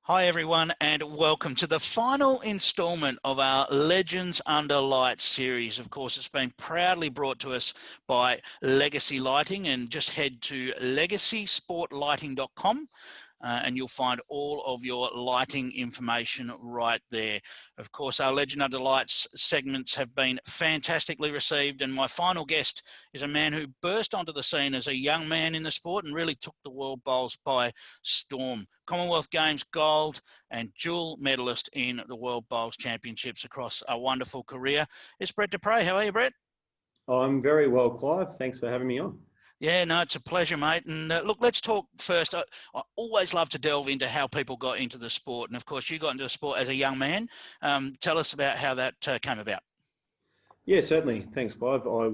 Hi everyone, and welcome to the final instalment of our Legends Under Lights series. Of course, it's been proudly brought to us by Legacy Lighting, and just head to legacysportlighting.com and you'll find all of your lighting information right there. Of course, our Legend Under Lights segments have been fantastically received, and my final guest is a man who burst onto the scene as a young man in the sport and really took the World Bowls by storm. Commonwealth Games gold and dual medalist in the World Bowls Championships across a wonderful career. It's Brett Duprez. How are you, Brett? I'm very well, Clive. Thanks for having me on. Yeah, no, it's a pleasure, mate. And look, let's talk first. I always love to delve into how people got into the sport. And of course, you got into the sport as a young man. Tell us about how that came about. Yeah, certainly. Thanks, Clive. I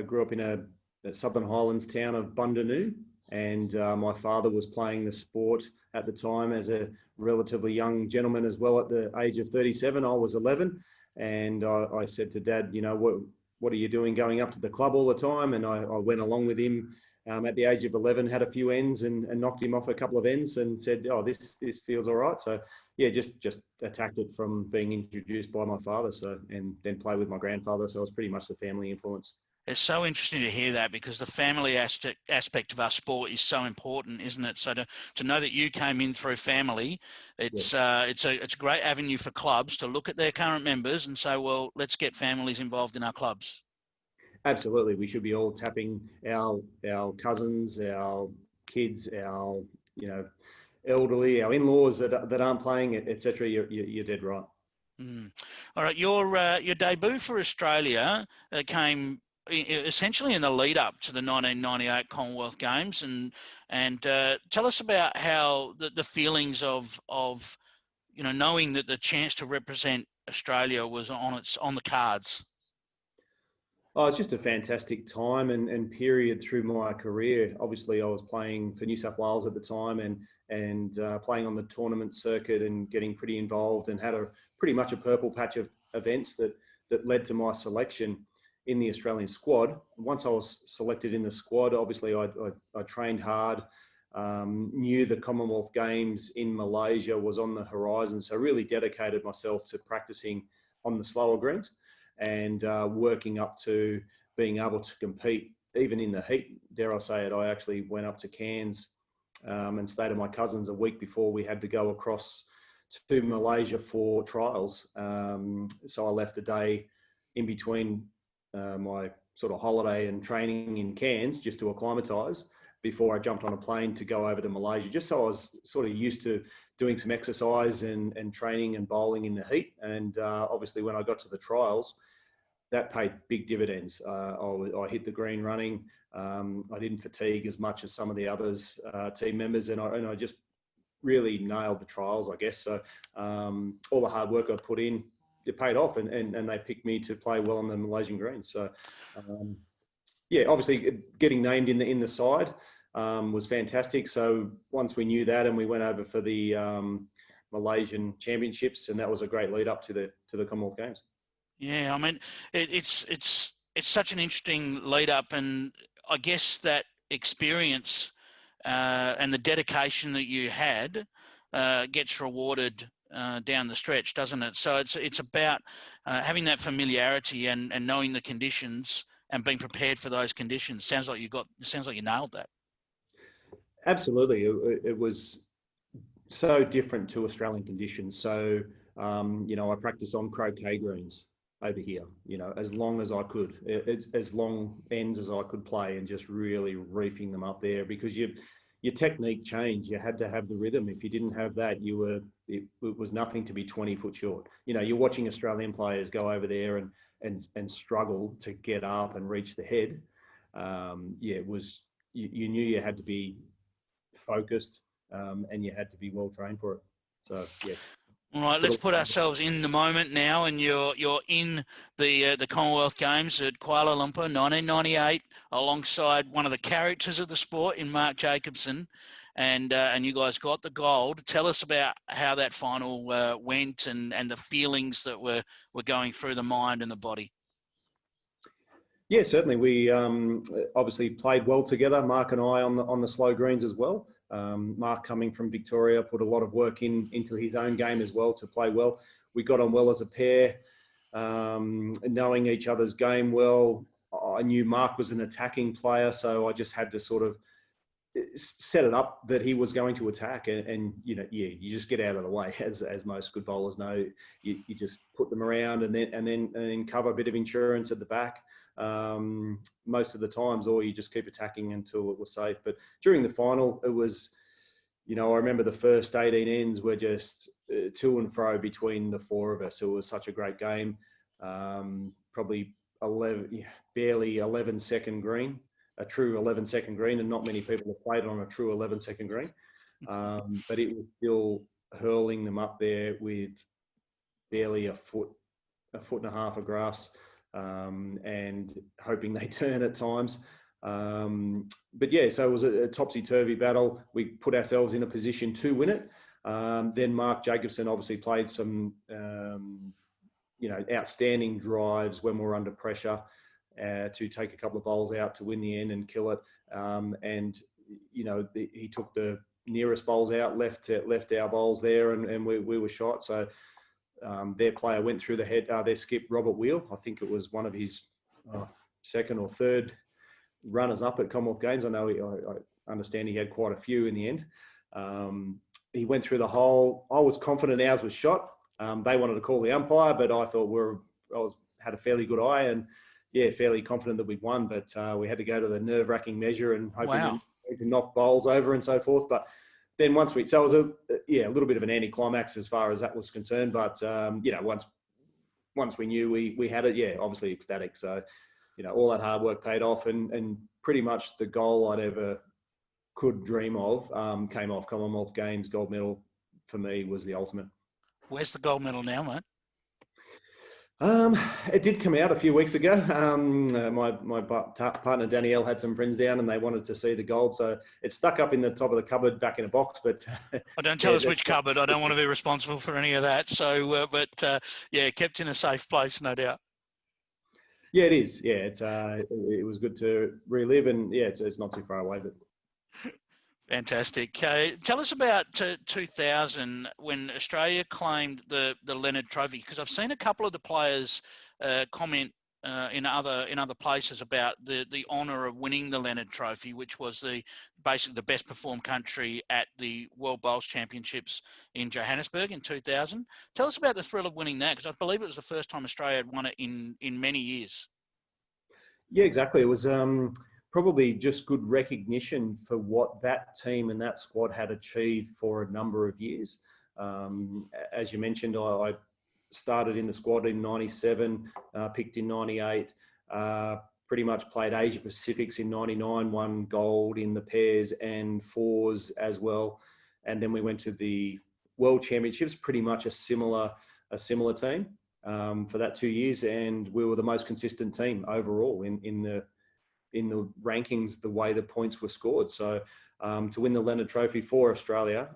grew up in a Southern Highlands town of 𝘱𝘳𝘦𝘥, and my father was playing the sport at the time as a relatively young gentleman as well. At the age of 37, I was 11, and I said to Dad, you know, what are you doing going up to the club all the time? And I went along with him at the age of 11, had a few ends and knocked him off a couple of ends and said, oh, this feels all right. So yeah, just attacked it from being introduced by my father. So, and then play with my grandfather. So it was pretty much the family influence. It's so interesting to hear that, because the family aspect of our sport is so important, isn't it? So to know that you came in through family, it's a great avenue for clubs to look at their current members and say, well, let's get families involved in our clubs. Absolutely, we should be all tapping our cousins, our kids, our elderly, our in-laws that aren't playing, etc. You're dead right. All right, your debut for Australia came essentially in the lead up to the 1998 Commonwealth Games, and tell us about how the feelings of knowing that the chance to represent Australia was on the cards. Oh, it's just a fantastic time and period through my career. Obviously, I was playing for New South Wales at the time and playing on the tournament circuit and getting pretty involved, and had pretty much a purple patch of events that led to my selection in the Australian squad. Once I was selected in the squad, obviously I trained hard, knew the Commonwealth Games in Malaysia was on the horizon, so really dedicated myself to practicing on the slower greens and working up to being able to compete even in the heat. Dare I say it, I actually went up to Cairns and stayed at my cousin's a week before we had to go across to Malaysia for trials. So I left a day in between my sort of holiday and training in Cairns just to acclimatise before I jumped on a plane to go over to Malaysia, just so I was sort of used to doing some exercise and training and bowling in the heat. And obviously when I got to the trials, that paid big dividends. I hit the green running. I didn't fatigue as much as some of the others team members, and I just really nailed the trials, I guess. So all the hard work I put in, it paid off, and they picked me to play well on the Malaysian greens. So yeah, obviously getting named in the side was fantastic. So once we knew that, and we went over for the Malaysian Championships, and that was a great lead up to the Commonwealth Games. Yeah, I mean, it's such an interesting lead up, and I guess that experience and the dedication that you had gets rewarded down the stretch, doesn't it? So it's about having that familiarity and knowing the conditions and being prepared for those conditions. Sounds like you nailed that. Absolutely, it was so different to Australian conditions. So I practiced on croquet greens over here, as long as I could, as long ends as I could play, and just really reefing them up there, because your technique changed. You had to have the rhythm. If you didn't have that, it was nothing to be 20 foot short. You're watching Australian players go over there and struggle to get up and reach the head. It was, you knew you had to be focused and you had to be well trained for it. So yeah. All right, let's put ourselves in the moment now, and you're in the Commonwealth Games at Kuala Lumpur, 1998, alongside one of the characters of the sport in Mark Jacobson, and you guys got the gold. Tell us about how that final went and the feelings that were going through the mind and the body. Yeah, certainly. We obviously played well together, Mark and I, on the slow greens as well. Mark, coming from Victoria, put a lot of work into his own game as well to play well. We got on well as a pair, knowing each other's game well. I knew Mark was an attacking player, so I just had to sort of set it up that he was going to attack, and you just get out of the way, as most good bowlers know. You just put them around and then cover a bit of insurance at the back most of the times, or you just keep attacking until it was safe. But during the final, it was, I remember the first 18 ends were just to and fro between the four of us. It was such a great game. Probably barely 11-second green. A true 11-second green, and not many people have played on a true 11-second green. But it was still hurling them up there with barely a foot and a half of grass, and hoping they turn at times. But yeah, so it was a topsy-turvy battle. We put ourselves in a position to win it. Then Mark Jacobson obviously played some, outstanding drives when we were under pressure, to take a couple of bowls out to win the end and kill it. He took the nearest bowls out, left our bowls there, and we were shot. So their player went through the head, their skip, Robert Wheel. I think it was one of his second or third runners up at Commonwealth Games. I know I understand he had quite a few in the end. He went through the hole. I was confident ours was shot. They wanted to call the umpire, but I thought had a fairly good eye, and fairly confident that we'd won, but we had to go to the nerve-wracking measure and hoping to knock bowls over and so forth. But then so it was a little bit of an anticlimax as far as that was concerned. But once we knew we had it, obviously ecstatic. So all that hard work paid off, and pretty much the goal I'd ever could dream of came off. Commonwealth Games gold medal for me was the ultimate. Where's the gold medal now, mate? It did come out a few weeks ago. My partner Danielle had some friends down, and they wanted to see the gold, so it's stuck up in the top of the cupboard, back in a box. But don't tell us which cupboard. I don't want to be responsible for any of that. So, kept in a safe place, no doubt. Yeah, it is. Yeah, it was good to relive, and it's not too far away, but. Fantastic. Tell us about 2000 when Australia claimed the Leonard Trophy, because I've seen a couple of the players comment in other places about the honour of winning the Leonard Trophy, which was basically the best performed country at the World Bowls Championships in Johannesburg in 2000. Tell us about the thrill of winning that, because I believe it was the first time Australia had won it in many years. Yeah, exactly. It was probably just good recognition for what that team and that squad had achieved for a number of years. As you mentioned, I started in the squad in 97, picked in 98, pretty much played Asia Pacifics in 99, won gold in the pairs and fours as well. And then we went to the World Championships, pretty much a similar team for that 2 years. And we were the most consistent team overall in the rankings, the way the points were scored. So to win the Leonard Trophy for Australia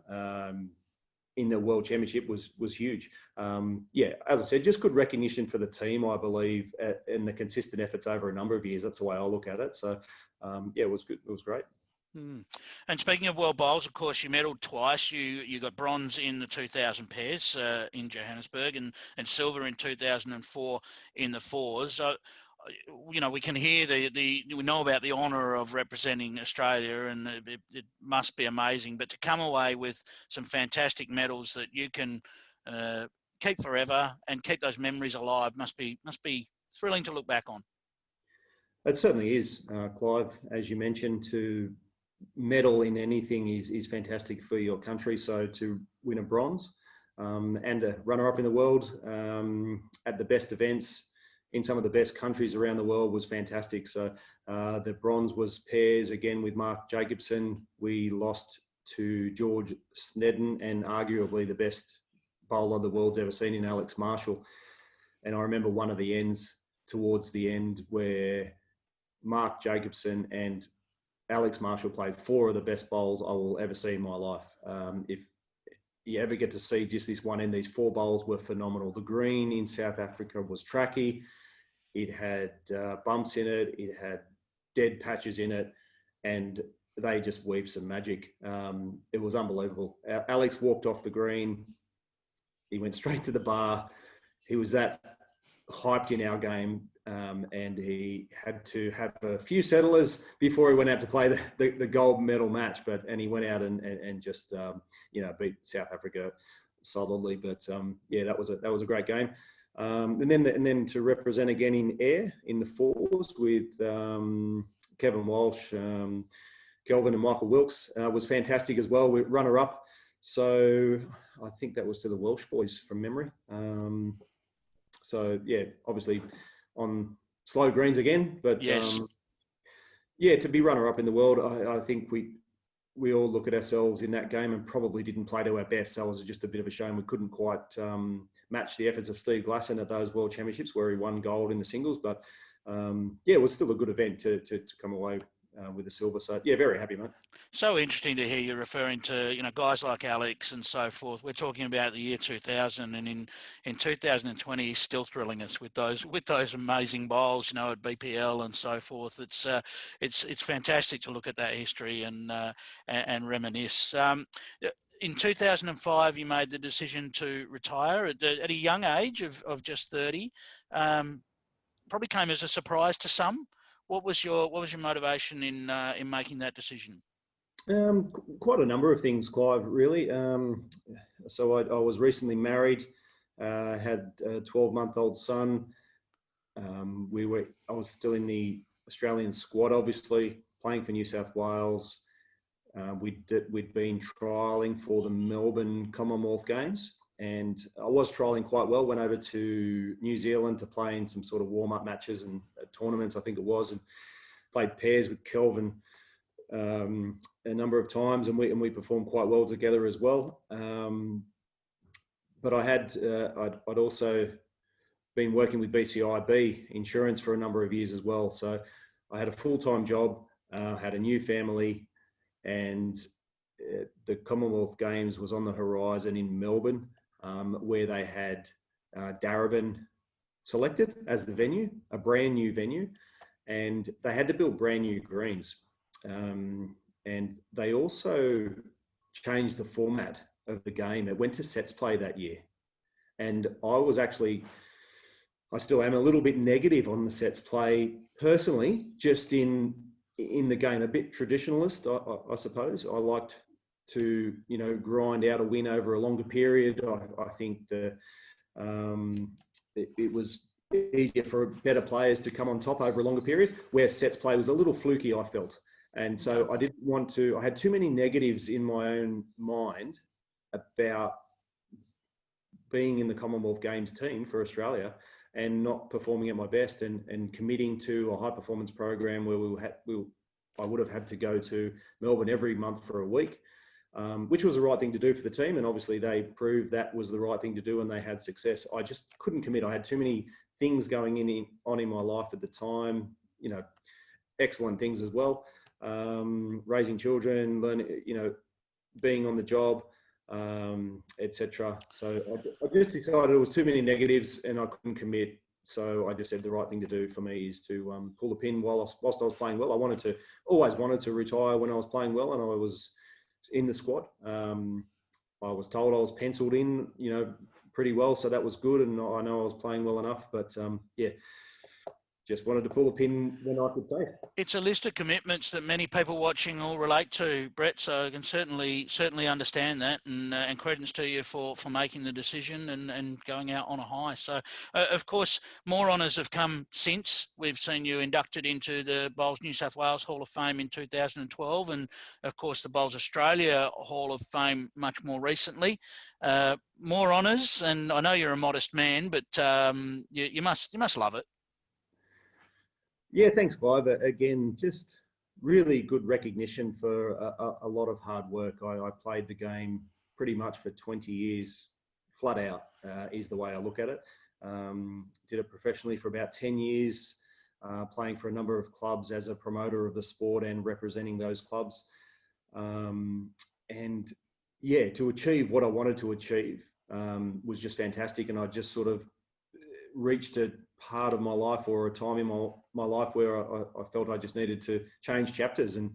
in the World Championship was huge. As I said, just good recognition for the team, I believe, and the consistent efforts over a number of years. That's the way I look at it. So it was good. It was great. And speaking of World Bowls, of course, you medalled twice. You got bronze in the 2000 pairs in Johannesburg, and silver in 2004 in the fours. We can hear we know about the honour of representing Australia, and it must be amazing. But to come away with some fantastic medals that you can keep forever and keep those memories alive must be thrilling to look back on. It certainly is, Clive. As you mentioned, to medal in anything is fantastic for your country. So to win a bronze and a runner-up in the world at the best events in some of the best countries around the world was fantastic. So the bronze was pairs again with Mark Jacobson. We lost to George Snedden and arguably the best bowler the world's ever seen in Alex Marshall. And I remember one of the ends towards the end where Mark Jacobson and Alex Marshall played four of the best bowls I will ever see in my life. If you ever get to see just this one end, these four bowls were phenomenal. The green in South Africa was tracky. It had bumps in it. It had dead patches in it. And they just weave some magic. It was unbelievable. Alex walked off the green. He went straight to the bar. He was that hyped in our game, and he had to have a few settlers before he went out to play the gold medal match. And he went out and just beat South Africa solidly. But yeah, that was a great game. And then to represent again in air in the fours with Kevin Walsh, 𝘗𝘳𝘦𝘴𝘦𝘡𝘗 was fantastic as well. We runner up. So I think that was to the Welsh boys from memory. So yeah, obviously on slow greens again, but yes. Yeah, to be runner up in the world, I think we all look at ourselves in that game and probably didn't play to our best. So it was just a bit of a shame we couldn't quite match the efforts of Steve Glasson at those World Championships where he won gold in the singles. But yeah, it was still a good event to come away with the silver. So yeah, very happy, mate. So interesting to hear you referring to, guys like Alex and so forth. We're talking about the year 2000, and in 2020, he's still thrilling us with those amazing bowls, at BPL and so forth. It's fantastic to look at that history and reminisce. In 2005, you made the decision to retire at a young age of just 30. Probably came as a surprise to some. What was your motivation in making that decision? Quite a number of things, Clive, really. So I was recently married, had a 12-month-old son. I was still in the Australian squad, obviously, playing for New South Wales. We'd been trialling for the Melbourne Commonwealth Games, and I was trialling quite well. Went over to New Zealand to play in some sort of warm-up matches and tournaments, I think it was, and played pairs with Kelvin a number of times, and we performed quite well together as well. But I'd also been working with BCIB Insurance for a number of years as well. So I had a full-time job, had a new family, and the Commonwealth Games was on the horizon in Melbourne, where they had Darebin selected as the venue, a brand new venue, and they had to build brand new greens. And they also changed the format of the game. It went to sets play that year. And I still am a little bit negative on the sets play personally, just in the game, a bit traditionalist, I suppose. I liked to, grind out a win over a longer period. I think it was easier for better players to come on top over a longer period, where sets play was a little fluky, I felt. And so I had too many negatives in my own mind about being in the Commonwealth Games team for Australia and not performing at my best and committing to a high performance program where I would have had to go to Melbourne every month for a week, which was the right thing to do for the team. And obviously they proved that was the right thing to do and they had success. I just couldn't commit. I had too many things going on in my life at the time, excellent things as well. Raising children, learning, being on the job, etc. So I just decided it was too many negatives and I couldn't commit. So I just said the right thing to do for me is to pull the pin whilst I was playing well. I always wanted to retire when I was playing well, and I was in the squad. I was told I was penciled in, pretty well, so that was good, and I know I was playing well enough. But yeah. Just wanted to pull a pin when I could say it. It's a list of commitments that many people watching all relate to, Brett. So I can certainly understand that, and credence to you for making the decision and going out on a high. So, of course, more honours have come since. We've seen you inducted into the Bowls New South Wales Hall of Fame in 2012, and of course the Bowls Australia Hall of Fame much more recently. More honours, and I know you're a modest man, but you must love it. Yeah, thanks, Clive. Again, just really good recognition for a lot of hard work. I played the game pretty much for 20 years, flat out, is the way I look at it. Did it professionally for about 10 years, playing for a number of clubs as a promoter of the sport and representing those clubs. And yeah, to achieve what I wanted to achieve was just fantastic. And I just sort of reached a part of my life or a time in my life where I felt I just needed to change chapters. And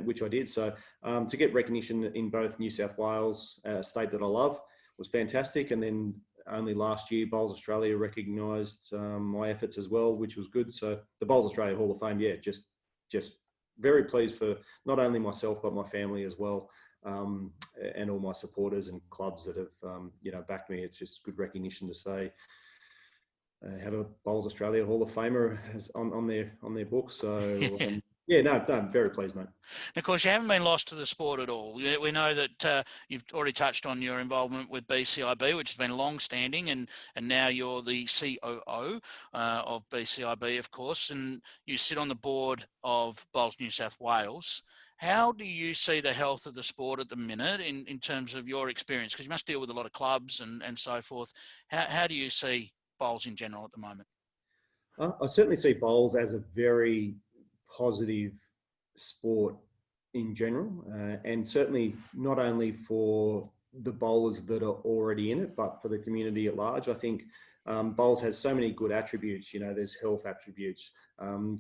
which I did. So to get recognition in both New South Wales, a state that I love, was fantastic. And then only last year, Bowls Australia recognised my efforts as well, which was good. So the Bowls Australia Hall of Fame, yeah, just very pleased for not only myself but my family as well, and all my supporters and clubs that have backed me. It's just good recognition to say have a Bowls Australia Hall of Famer on their books. So yeah, no, I'm very pleased, mate. And of course, you haven't been lost to the sport at all. We know that you've already touched on your involvement with BCIB, which has been long-standing, and now you're the COO of BCIB, of course, and you sit on the board of Bowls New South Wales. How do you see the health of the sport at the minute in terms of your experience? Because you must deal with a lot of clubs and so forth. How do you see bowls in general at the moment? I certainly see bowls as a very positive sport in general, and certainly not only for the bowlers that are already in it, but for the community at large. I think bowls has so many good attributes. There's health attributes,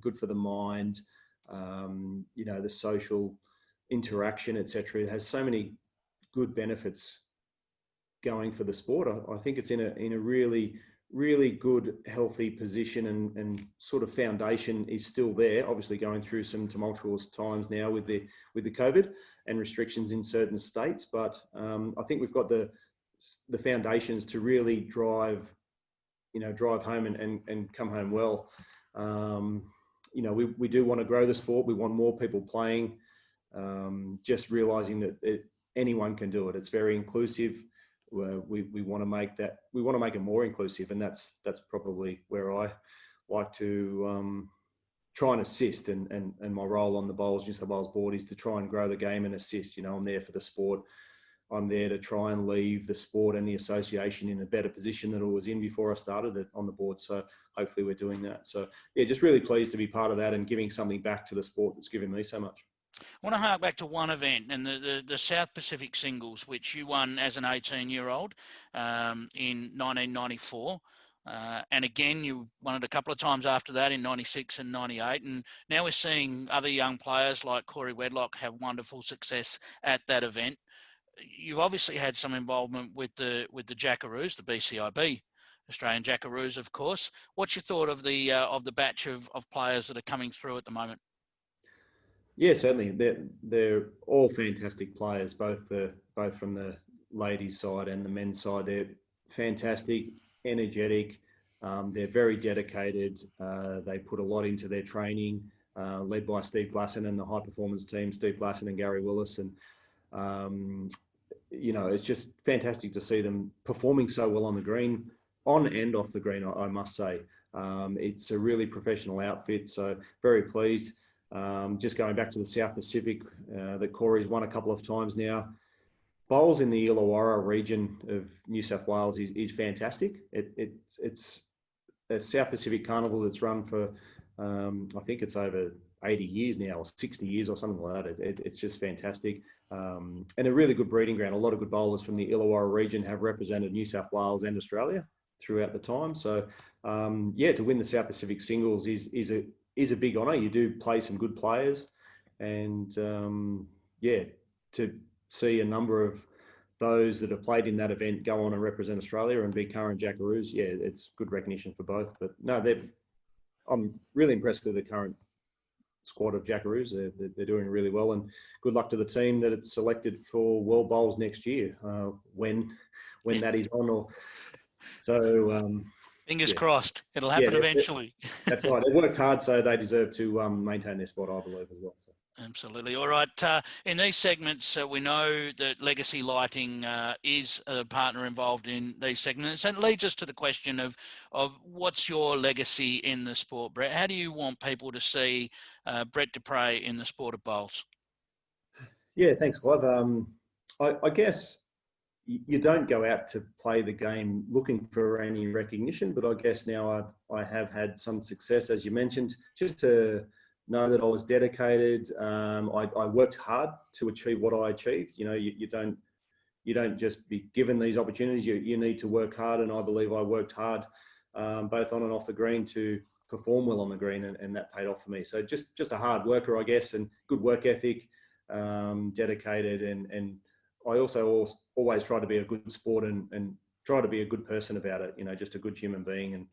good for the mind, the social interaction, etc. It has so many good benefits going for the sport. I think it's in a really good, healthy position, and sort of foundation is still there. Obviously, going through some tumultuous times now with the COVID and restrictions in certain states, but I think we've got the foundations to really drive home and come home well. We do want to grow the sport. We want more people playing. Just realizing that anyone can do it. It's very inclusive. We want to make that. We want to make it more inclusive, and that's probably where I like to try and assist. And my role on the Bowls New South Wales board is to try and grow the game and assist. I'm there for the sport. I'm there to try and leave the sport and the association in a better position than it was in before I started it on the board. So hopefully we're doing that. So yeah, just really pleased to be part of that and giving something back to the sport that's given me so much. I want to hark back to one event, and the South Pacific Singles, which you won as an 18-year-old in 1994. And again, you won it a couple of times after that in 96 and 98. And now we're seeing other young players like 𝘗𝘳𝘰𝘥𝘭𝘺 have wonderful success at that event. You've obviously had some involvement with the Jackaroos, the BCIB, Australian Jackaroos, of course. What's your thought of the batch of players that are coming through at the moment? Yeah, certainly. They're all fantastic players, both from the ladies' side and the men's side. They're fantastic, energetic. They're very dedicated. They put a lot into their training, led by Steve Glasson and the high performance team, Steve Glasson and Gary Willis. And it's just fantastic to see them performing so well on the green, on and off the green, I must say. It's a really professional outfit, so very pleased. Just going back to the South Pacific, that Corey's won a couple of times now. Bowls in the 𝘗𝘳𝘰𝘶𝘥𝘭𝘺 region of New South Wales is fantastic. It's a South Pacific carnival that's run for, I think it's over 80 years now, or 60 years or something like that. It's just fantastic. And a really good breeding ground. A lot of good bowlers from the 𝘗𝘳𝘰𝘶𝘥𝘆 region have represented New South Wales and Australia throughout the time. So, to win the South Pacific Singles is a big honour. You do play some good players, and to see a number of those that have played in that event go on and represent Australia and be current Jackaroos, it's good recognition for both. But no, I'm really impressed with the current squad of Jackaroos. They're doing really well, and good luck to the team that it's selected for World Bowls next year, when that is on. Or so. Fingers crossed. It'll happen eventually. That's right. They worked hard, so they deserve to maintain their spot, I believe, as well. So. Absolutely. All right. In these segments, we know that Legacy Lighting is a partner involved in these segments, and it leads us to the question of what's your legacy in the sport, Brett? How do you want people to see Brett Duprez in the sport of bowls? Yeah, thanks, Clive. I guess you don't go out to play the game looking for any recognition, but I guess now I have had some success, as you mentioned, just to know that I was dedicated. I worked hard to achieve what I achieved. You don't just be given these opportunities. You need to work hard, and I believe I worked hard, both on and off the green, to perform well on the green, and that paid off for me. So just a hard worker, I guess, and good work ethic, dedicated, and I also always try to be a good sport and try to be a good person about it, just a good human being.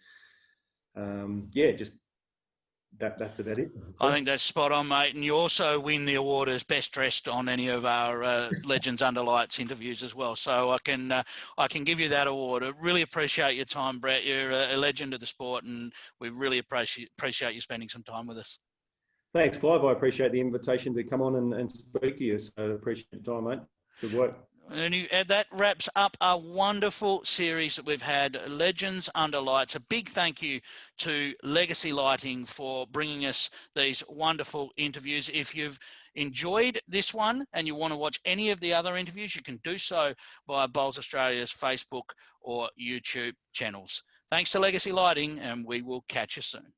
And yeah, just that's about it. I think that's spot on, mate. And you also win the award as best dressed on any of our Legends Under Lights interviews as well. So I can give you that award. I really appreciate your time, Brett. You're a legend of the sport, and we really appreciate you spending some time with us. Thanks, Clive. I appreciate the invitation to come on and speak to you. So I appreciate your time, mate. Good work. And that wraps up a wonderful series that we've had, Legends Under Lights. A big thank you to Legacy Lighting for bringing us these wonderful interviews. If you've enjoyed this one and you want to watch any of the other interviews, you can do so via Bowls Australia's Facebook or YouTube channels. Thanks to Legacy Lighting, and we will catch you soon.